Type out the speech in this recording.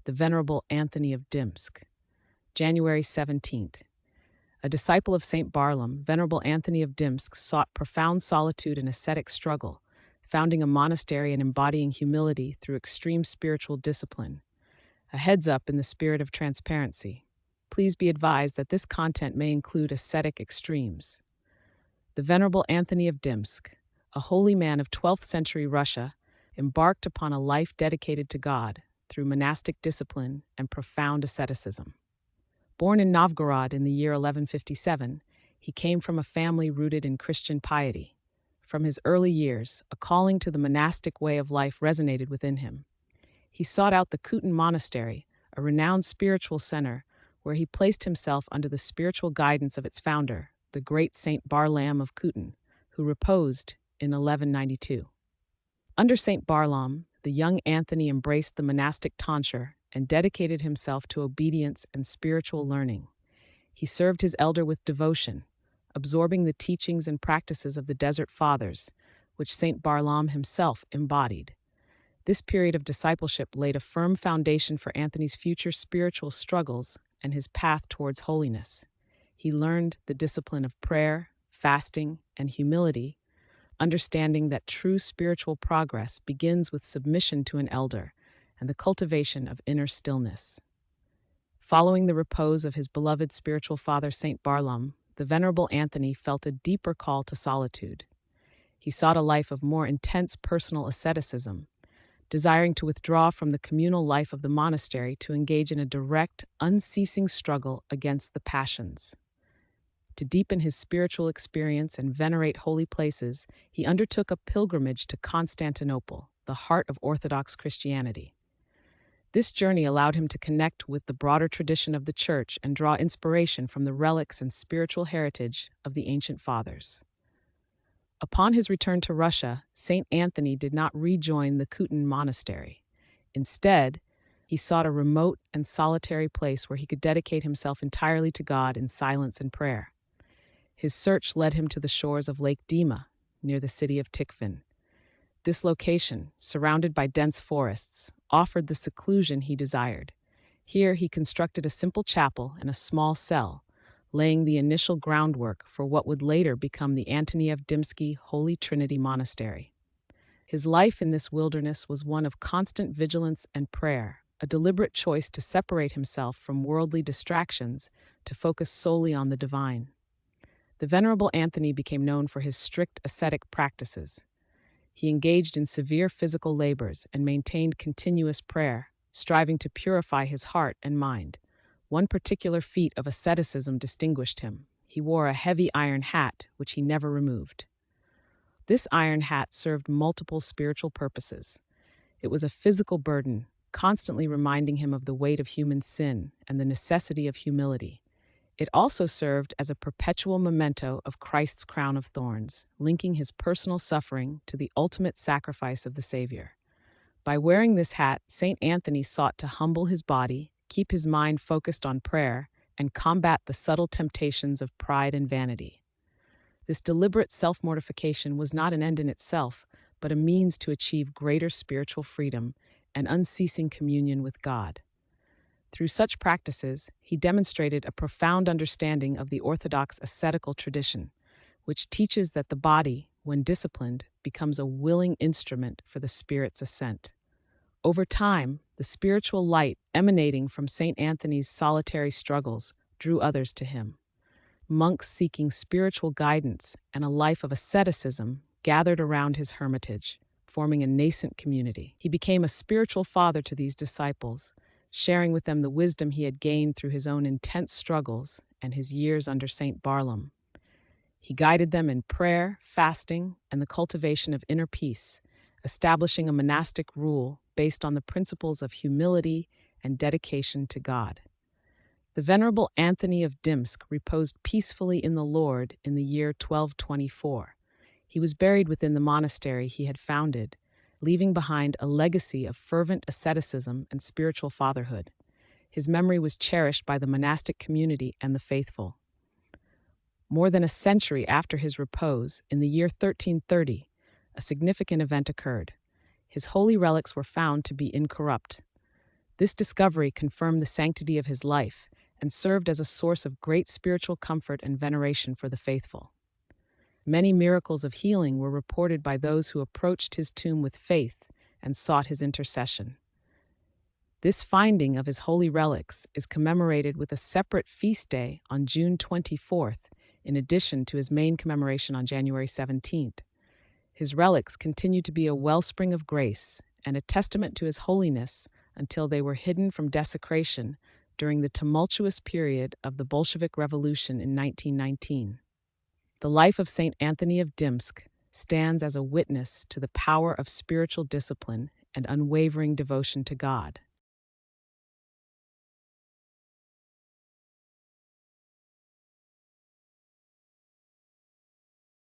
the Venerable Anthony of Dymsk. January 17th. A disciple of Saint Barlaam, Venerable Anthony of Dymsk sought profound solitude and ascetic struggle, founding a monastery and embodying humility through extreme spiritual discipline. A heads up in the spirit of transparency. Please be advised that this content may include ascetic extremes. The Venerable Anthony of Dymsk, a holy man of 12th century Russia, embarked upon a life dedicated to God through monastic discipline and profound asceticism. Born in Novgorod in the year 1157, he came from a family rooted in Christian piety. From his early years, a calling to the monastic way of life resonated within him. He sought out the Kutun Monastery, a renowned spiritual center, where he placed himself under the spiritual guidance of its founder, the great Saint Barlaam of Kutun, who reposed in 1192. Under Saint Barlaam, the young Anthony embraced the monastic tonsure and dedicated himself to obedience and spiritual learning. He served his elder with devotion, absorbing the teachings and practices of the Desert Fathers, which Saint Barlaam himself embodied. This period of discipleship laid a firm foundation for Anthony's future spiritual struggles and his path towards holiness. He learned the discipline of prayer, fasting, and humility, understanding that true spiritual progress begins with submission to an elder and the cultivation of inner stillness. Following the repose of his beloved spiritual father Saint Barlaam, the Venerable Anthony felt a deeper call to solitude. He sought a life of more intense personal asceticism, desiring to withdraw from the communal life of the monastery to engage in a direct, unceasing struggle against the passions. To deepen his spiritual experience and venerate holy places, he undertook a pilgrimage to Constantinople, the heart of Orthodox Christianity. This journey allowed him to connect with the broader tradition of the Church and draw inspiration from the relics and spiritual heritage of the ancient fathers. Upon his return to Russia, Saint Anthony did not rejoin the Kutun Monastery. Instead, he sought a remote and solitary place where he could dedicate himself entirely to God in silence and prayer. His search led him to the shores of Lake Dima, near the city of Tikhvin. This location, surrounded by dense forests, offered the seclusion he desired. Here he constructed a simple chapel and a small cell, laying the initial groundwork for what would later become the Anthony of Dymsk Holy Trinity Monastery. His life in this wilderness was one of constant vigilance and prayer, a deliberate choice to separate himself from worldly distractions to focus solely on the divine. The Venerable Anthony became known for his strict ascetic practices. He engaged in severe physical labors and maintained continuous prayer, striving to purify his heart and mind. One particular feat of asceticism distinguished him. He wore a heavy iron hat, which he never removed. This iron hat served multiple spiritual purposes. It was a physical burden, constantly reminding him of the weight of human sin and the necessity of humility. It also served as a perpetual memento of Christ's crown of thorns, linking his personal suffering to the ultimate sacrifice of the Savior. By wearing this hat, Saint Anthony sought to humble his body, keep his mind focused on prayer, and combat the subtle temptations of pride and vanity. This deliberate self-mortification was not an end in itself, but a means to achieve greater spiritual freedom and unceasing communion with God. Through such practices, he demonstrated a profound understanding of the Orthodox ascetical tradition, which teaches that the body, when disciplined, becomes a willing instrument for the Spirit's ascent. Over time, the spiritual light emanating from Saint Anthony's solitary struggles drew others to him. Monks seeking spiritual guidance and a life of asceticism gathered around his hermitage, forming a nascent community. He became a spiritual father to these disciples, sharing with them the wisdom he had gained through his own intense struggles and his years under Saint Barlaam. He guided them in prayer, fasting, and the cultivation of inner peace, establishing a monastic rule based on the principles of humility and dedication to God. The Venerable Anthony of Dymsk reposed peacefully in the Lord in the year 1224. He was buried within the monastery he had founded, leaving behind a legacy of fervent asceticism and spiritual fatherhood. His memory was cherished by the monastic community and the faithful. More than a century after his repose, in the year 1330, a significant event occurred. His holy relics were found to be incorrupt. This discovery confirmed the sanctity of his life and served as a source of great spiritual comfort and veneration for the faithful. Many miracles of healing were reported by those who approached his tomb with faith and sought his intercession. This finding of his holy relics is commemorated with a separate feast day on June 24th, in addition to his main commemoration on January 17th. His relics continue to be a wellspring of grace and a testament to his holiness until they were hidden from desecration during the tumultuous period of the Bolshevik Revolution in 1919. The life of Saint Anthony of Dymsk stands as a witness to the power of spiritual discipline and unwavering devotion to God.